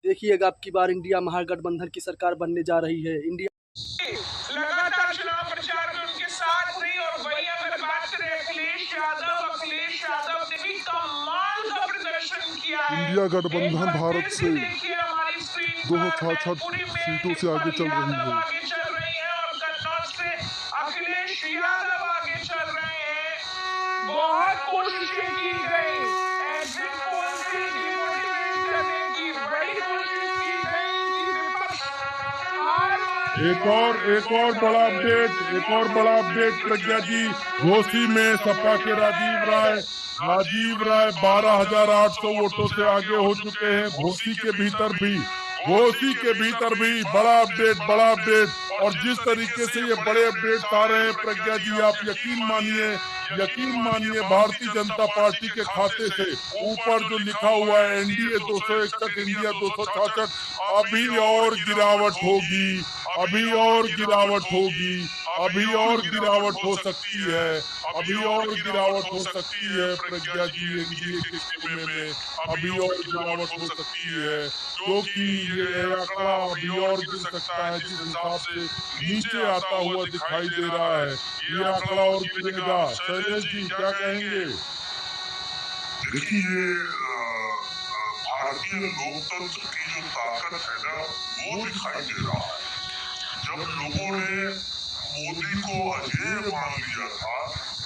देखिएगा अब की बार इंडिया महागठबंधन की सरकार बनने जा रही है। इंडिया लगातार चुनाव प्रचार में उनके साथ रही। और वही अगर बात करें अखिलेश यादव ने भी कमाल का प्रदर्शन किया है। इंडिया गठबंधन भारत से देखिए हमारी स्क्रीन 266 सीटों से आगे चल रही है। आगे चल रही है और कन्नौज से अखिलेश यादव आगे चल रहे हैं। बहुत कोशिशें की गई एग्जिट पोल से डिमोटिवेट करने की, बड़ी कोशिश की गई कि विपक्ष एक और बड़ा अपडेट प्रज्ञा जी, घोसी में सपा के राजीव राय 12,800 वोटों से आगे हो चुके हैं। घोसी के भीतर भी बड़ा अपडेट। और जिस तरीके से ये बड़े अपडेट आ रहे हैं प्रज्ञा जी, आप यकीन मानिए भारतीय जनता पार्टी के खाते से ऊपर जो लिखा हुआ है एनडीए 261, इंडिया 266, अभी और गिरावट होगी, अभी और गिरावट हो सकती है प्रज्ञा जी, एनडीए के स्कूल में अभी और गिरावट हो सकती है, क्योंकि ये आंकड़ा अभी और गिर सकता है। जिस हिसाब से नीचे आता हुआ दिखाई दे रहा है, ये आंकड़ा और गिरेगा। शैलेश जी क्या कहेंगे? देखिए, भारतीय लोकतंत्र की जो ताकत है ना, वो दिखाई दे रहा है। जब लोगों ने मोदी को अजेय मान लिया था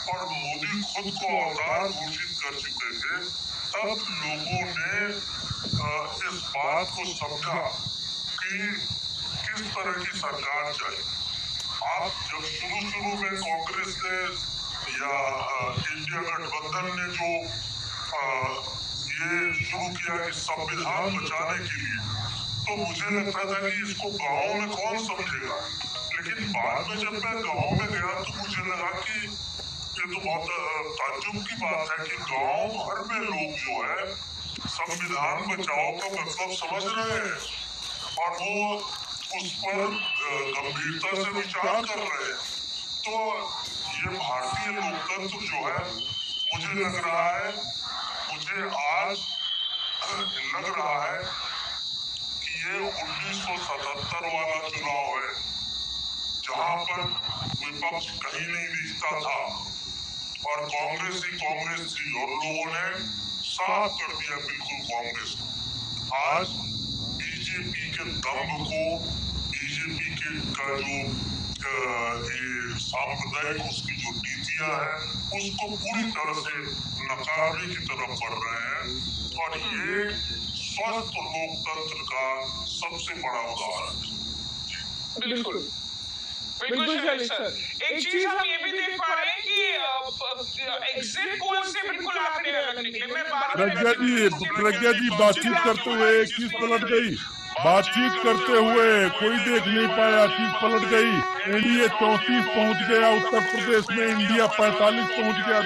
और मोदी खुद को अवतार घोषित कर चुके थे, तब लोगों ने इस बात को समझा कि किस तरह की सरकार चाहिए। आप जब शुरू में कांग्रेस ने या इंडिया गठबंधन ने जो ये शुरू किया कि संविधान बचाने के लिए, तो मुझे लगता था कि इसको गांव में कौन समझेगा। लेकिन बाद में जब मैं गांव में गया तो मुझे लगा कि ये तो बहुत ताज्जुब की बात है कि गांव भर में लोग जो है संविधान बचाओ का मतलब समझ रहे हैं और वो उस पर गंभीरता से विचार कर रहे हैं। तो ये भारतीय लोकतंत्र जो है, मुझे आज लग रहा है कि ये 1977 वाला चुनाव है, जहां पर विपक्ष कहीं नहीं दिखता था और कांग्रेस थी और लोगों ने साफ कर दिया बिल्कुल कांग्रेस को। आज बीजेपी के दम्भ को, बीजेपी के का जो ये सांप्रदायिक उसकी जो नीतियां हैं, उसको पूरी तरह से नकारने की तरफ बढ़ रहे हैं और ये स्वस्थ लोकतंत्र का सबसे बड़ा उदाहरण है। बिल्कुल सर। एक चीज हम ये भी देख पा रहे हैं कि एग्जिट पोल से बिल्कुल आंकड़े अलग निकले। मैं प्रज्ञा जी बातचीत करते हुए एक चीज पलट गई। बातचीत करते हुए कोई देख नहीं पाया, चीज पलट गई। एनडीए 34 पहुंच गया उत्तर प्रदेश में, इंडिया 45 पहुंच गया।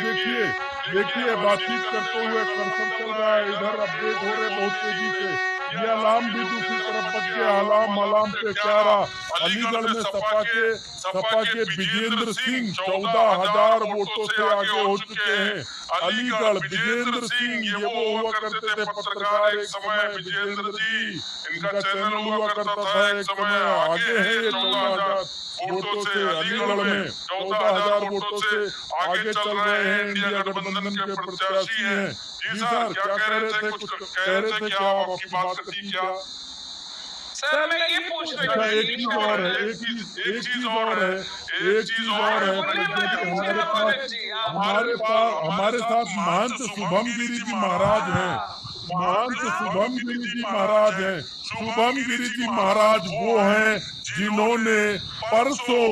देखिए बातचीत करते हुए कर्सर चल रहा है, इधर अपडेट हो रहे बहुत तेजी से। ये अलार्म भी दूसरी तरफ बच गया। अलार्म पे क्या रहा? अलीगढ़ में सपा के विजेंद्र सिंह 14,000 वोटों से आगे हो चुके हैं। अलीगढ़ विजेंद्र सिंह, ये वो हुआ करते थे पत्रकार एक समय, विजेंद्र जी, इनका चैनल हुआ करता था एक समय। आगे है ये 14,000 वोटों से, अलीगढ़ में 14,000 वोटों से आगे चल रहे हैं। इंडिया गठबंधन के प्रत्याशी हैं। जी सर, क्या कह रहे थे? कुछ कह रहे थे क्या? आपकी बात करती क्या? सर मैं ये पूछ रहा था, एक चीज और है हमारे साथ महंत शुभम गिरी जी महाराज हैं। शुभम गिरी जी महाराज वो हैं जिन्होंने परसों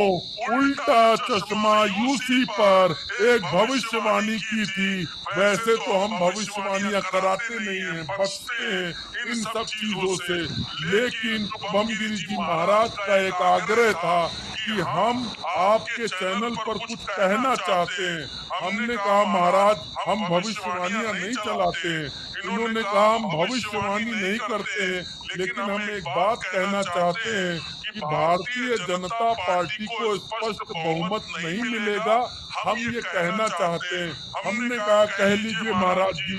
उल्टा चश्मा यूसी पर एक भविष्यवाणी की थी। वैसे तो हम भविष्यवाणियां कराते नहीं हैं, बचते हैं इन सब चीजों से, लेकिन शुभम गिरी जी महाराज का एक आग्रह था कि हम आपके चैनल पर कुछ कहना चाहते हैं। हमने कहा महाराज हम भविष्यवाणियां नहीं चलाते हैं। इन्होंने कहा हम भविष्यवाणी नहीं करते हैं, लेकिन हम एक बात कहना चाहते हैं कि भारतीय जनता पार्टी को स्पष्ट बहुमत नहीं मिलेगा। हम ये कहना चाहते हैं। हमने कहा कह लीजिए महाराज जी।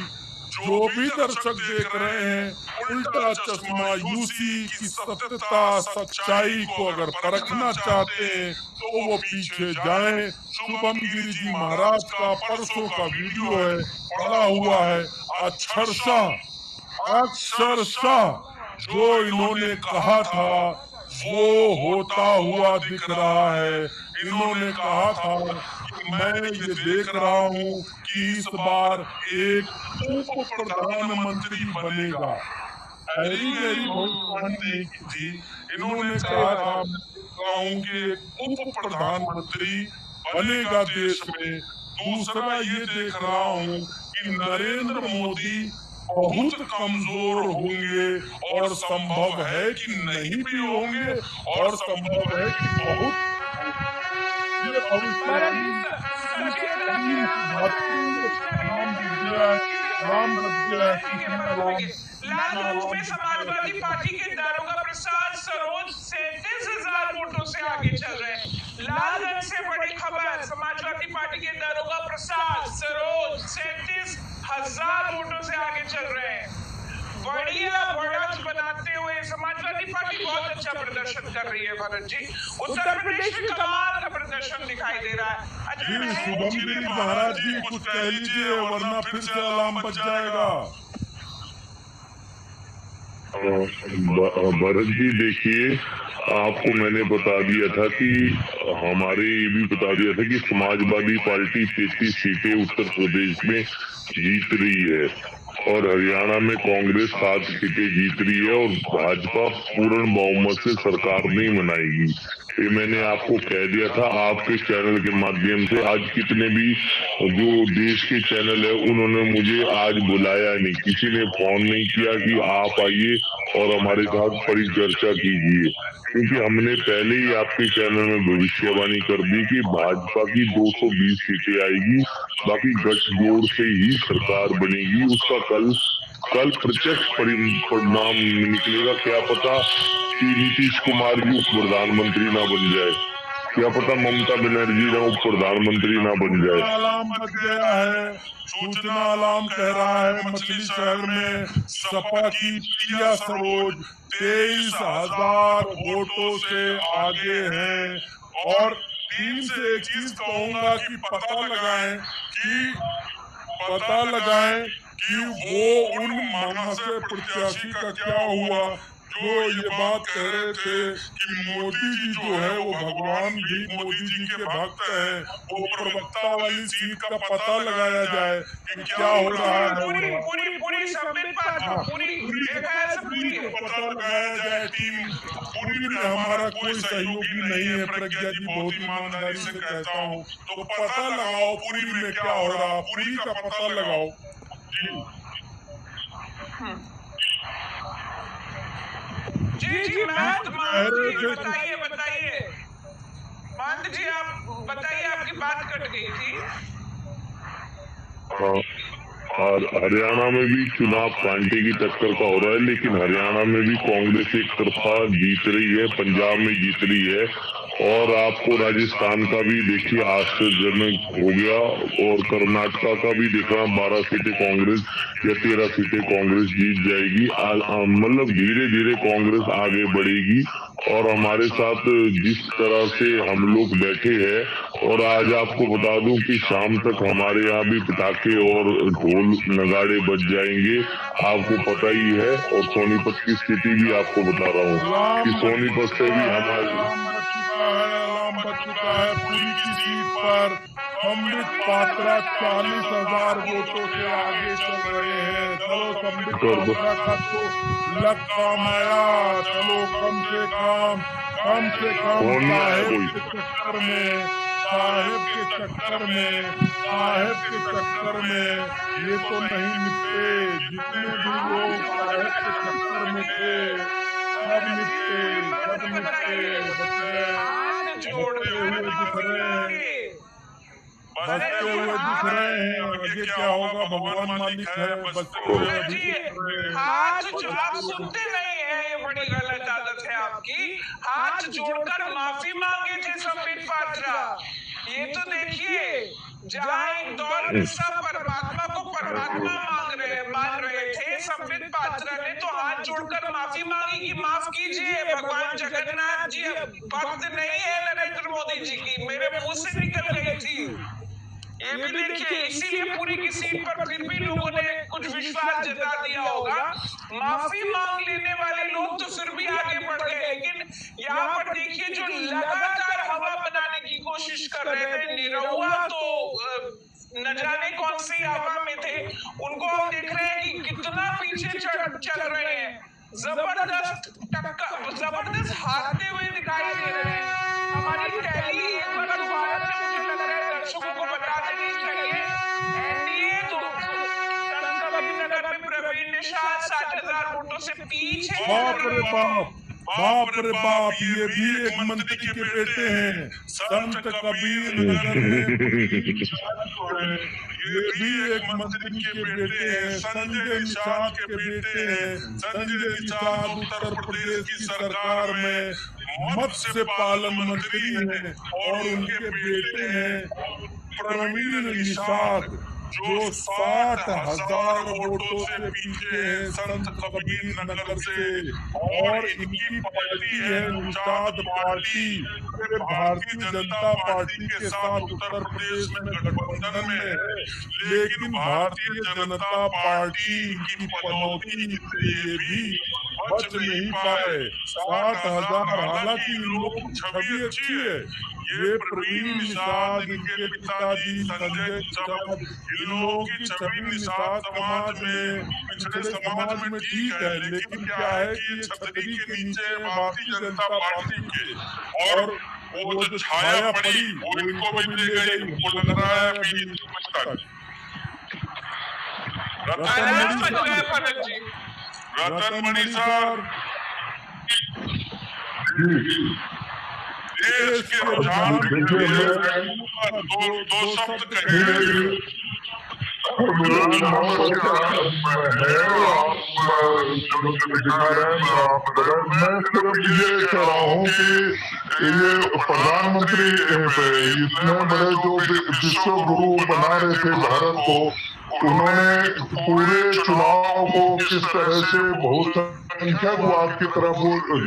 जो भी दर्शक देख रहे हैं उल्टा चश्मा यूसी की सत्यता सच्चाई को अगर परखना चाहते हैं तो वो पीछे जाएं। शुभम गिरी जी महाराज का परसों का वीडियो है, पड़ा हुआ है। अक्षरशः जो इन्होंने कहा था वो होता हुआ दिख रहा है। इन्होंने कहा था कि मैं ये देख रहा हूँ कि इस बार एक उप प्रधानमंत्री बनेगा। ऐसी मेरी भविष्यवाणी नहीं की थी। इन्होंने कहा था कि एक उप प्रधानमंत्री बनेगा देश में। दूसरा ये देख रहा हूँ कि नरेंद्र मोदी बहुत कमजोर होंगे और संभव है कि नहीं भी होंगे और संभव है कि बहुत। ये भविष्यवाणी लालगंज में समाजवादी पार्टी के दारोगा प्रसाद सरोज 37,000 वोटों से आगे चल रहे हैं। लालगंज से बड़ी खबर, समाजवादी पार्टी के दारोगा प्रसाद सरोज 37,000 वोटों से आगे चल रहे हैं। बढ़िया बढ़त बनाते हुए समाजवादी पार्टी बहुत अच्छा प्रदर्शन कर रही है। भरत जी, उत्तर प्रदेश में कमाल का प्रदर्शन दिखाई दे रहा है। शुभम गिरी महाराज जी कुछ कह लीजिए वरना फिर से अलार्म बज जाएगा। भरत जी देखिए, आपको मैंने बता दिया था कि हमारे ये भी बता दिया था कि समाजवादी पार्टी 33 सीटें उत्तर प्रदेश में जीत रही है और हरियाणा में कांग्रेस 7 सीटें जीत रही है और भाजपा पूर्ण बहुमत से सरकार नहीं बनाएगी। ये मैंने आपको कह दिया था आपके चैनल के माध्यम से। आज कितने भी जो देश के चैनल है उन्होंने मुझे आज बुलाया नहीं, किसी ने फोन नहीं किया कि आप आइए और हमारे साथ परिचर्चा कीजिए, क्योंकि हमने पहले ही आपके चैनल में भविष्यवाणी कर दी कि भाजपा की 220 सीटें आएगी, बाकी गठजोड़ से ही सरकार बनेगी। उसका कल प्रत्यक्ष परिणाम निकलेगा। क्या पता कि नीतीश कुमार जी उप प्रधानमंत्री ना बन जाए, क्या पता ममता बनर्जी ना उप प्रधानमंत्री ना बन जाए। अलार्म बज गया है, सूचना अलार्म कह रहा है मछली शहर में सपा की प्रिया सरोज 23,000 वोटों से आगे हैं। और टीम से एक चीज कहूंगा कि पता लगाएं कि वो उन महाशय प्रत्याशी का क्या हुआ जो ये बात कह रहे थे कि मोदी जी जो है वो भगवान भी मोदी जी के भक्त हैं। वो प्रवक्ता वाली सीट का पता लगाया जाए कि क्या हो रहा है। पूरी पता लगाया जाए। टीम पूरी में हमारा कोई सहयोगी नहीं है, प्रज्ञा जी बहुत ईमानदारी से कहता हूँ, तो पता लगाओ पूरी में क्या हो रहा, पूरी का पता लगाओ जी। बताइए महंत जी, आप बताइए, आपकी बात कट गई थी। और हरियाणा में भी चुनाव कांटे की टक्कर का हो रहा है, लेकिन हरियाणा में भी कांग्रेस एक तरफा जीत रही है, पंजाब में जीत रही है और आपको राजस्थान का भी देखिए आश्चर्यजनक हो गया और कर्नाटका का भी देखा 12 सीटें कांग्रेस या 13 सीटें कांग्रेस जीत जाएगी। मतलब धीरे धीरे कांग्रेस आगे बढ़ेगी और हमारे साथ जिस तरह से हम लोग बैठे हैं, और आज आपको बता दूं कि शाम तक हमारे यहाँ भी पटाखे और ढोल नगाड़े बज जाएंगे, आपको पता ही है। और सोनीपत की स्थिति भी आपको बता रहा हूँ कि सोनीपत से भी अलार्म बज चुका है। पूरी की सीट पर संबित पात्रा 40,000 वोटों से आगे चल रहे हैं। चलो संबित पात्रा का तो लग काम आया, चलो कम से कम साहेब के चक्कर में ये तो नहीं निपटे। जितने भी लोग साहेब के चक्कर में थे सब निपटे बचते हुए दिख रहे हैं। आगे क्या होगा भगवान मालिक है। हाथ आप सुनते नहीं है, ये बड़ी गलत आदत है आपकी। हाथ जोड़कर माफी मांगे थे संबित पात्रा। ये तो देखिए जहां एक दौर में सब परमात्मा को परमात्मा मान रहे थे, संबित पात्रा ने तो हाथ जोड़कर माफी मांगी कि माफ कीजिए, भगवान जगन्नाथ जी भक्त नहीं है नरेंद्र मोदी जी की, मेरे मुंह से निकल गई थी। ये भी देखिए, इसीलिए पूरी की सीट पर फिर भी लोगों ने कुछ विश्वास जता दिया होगा। माफी मांग लेने वाले लोग तो फिर भी आगे बढ़ गए, लेकिन यहाँ पर देखिए जो लगातार हवा बनाने की कोशिश कर रहे थे, निरहुआ तो न जाने कौन सी हवा में थे, उनको हम देख रहे हैं कि कितना पीछे चल रहे हैं, जबरदस्त टक्कर, जबरदस्त हारते हुए दिखाई दे रहे हैं। हमारी टैली एक बार दोबारा से मुझे लग रहा है दर्शकों को बता देनी चाहिए, एनडीए तो संतकबीरनगर में प्रवीण निषाद 60,000 वोटों से पीछे। बाप रे बाप, ये भी एक मंत्री के बेटे हैं, संत कबीर नगर में। ये भी एक मंत्री के बेटे हैं, संजय निषाद के बेटे हैं। संजय निषाद उत्तर प्रदेश की सरकार में मत्स्य पालन मंत्री हैं और उनके बेटे हैं प्रवीण निषाद, जो 60,000 वोटों से पीछे है संत कबीर नगर से। और इनकी पार्टी है निषाद पार्टी, भारतीय जनता पार्टी के साथ उत्तर प्रदेश में गठबंधन में है, लेकिन भारतीय जनता पार्टी की पनौती से ये भी बच नहीं पाए। 60,000, हालांकि इन लोगों की छवि अच्छी है। ये प्रवीण निषाद, इनके पिताजी संजय निषाद, इन लोगों की छवि निषाद समाज में, पिछड़े समाज में ठीक है, लेकिन क्या है कि ये छतरी के नीचे भारतीय जनता पार्टी के, और वो जो छाया पड़ी वो इनको भी मिल गई। वो लग रहा है अभी रतनमणि सर देश के रुझान दो शब्द कहिए। मेरा नाम मैं सिर्फ ये कह रहा हूँ कि ये प्रधानमंत्री इतने बड़े जो विश्व गुरु बना रहे थे भारत को, उन्होंने पूरे चुनाव को किस तरह से बहुत संख्याकवाद की तरफ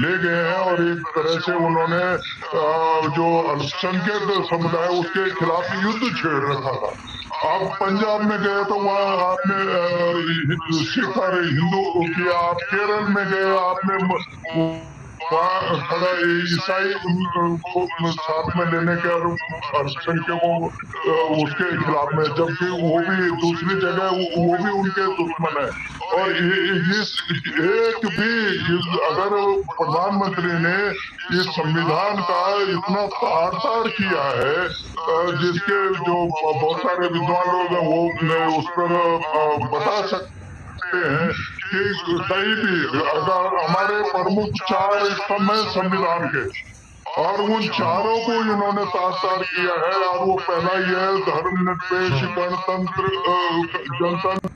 ले गए हैं और एक तरह से उन्होंने जो अल्पसंख्यक समुदाय उसके खिलाफ युद्ध छेड़ रखा था। आप पंजाब में गए तो वहाँ आपने सिख और हिंदू किया, आप केरल में गए आपने वहाँ खड़ा ईसाई साथ में लेने के और अल्पसंख्यकों उसके खिलाफ में, जबकि वो भी दूसरी जगह वो भी उनके दुश्मन है। और एक भी अगर प्रधानमंत्री ने इस संविधान का इतना ताड़ किया है, जिसके जो बहुत सारे विद्वान लोग हैं वो उस पर बता सकते हैं कि कहीं भी अगर हमारे प्रमुख 4 स्तंभ है संविधान के, और उन चारों को इन्होंने ताड़ किया है। और वो पहला ये है धर्मनिरपेक्ष गणतंत्र जनतंत्र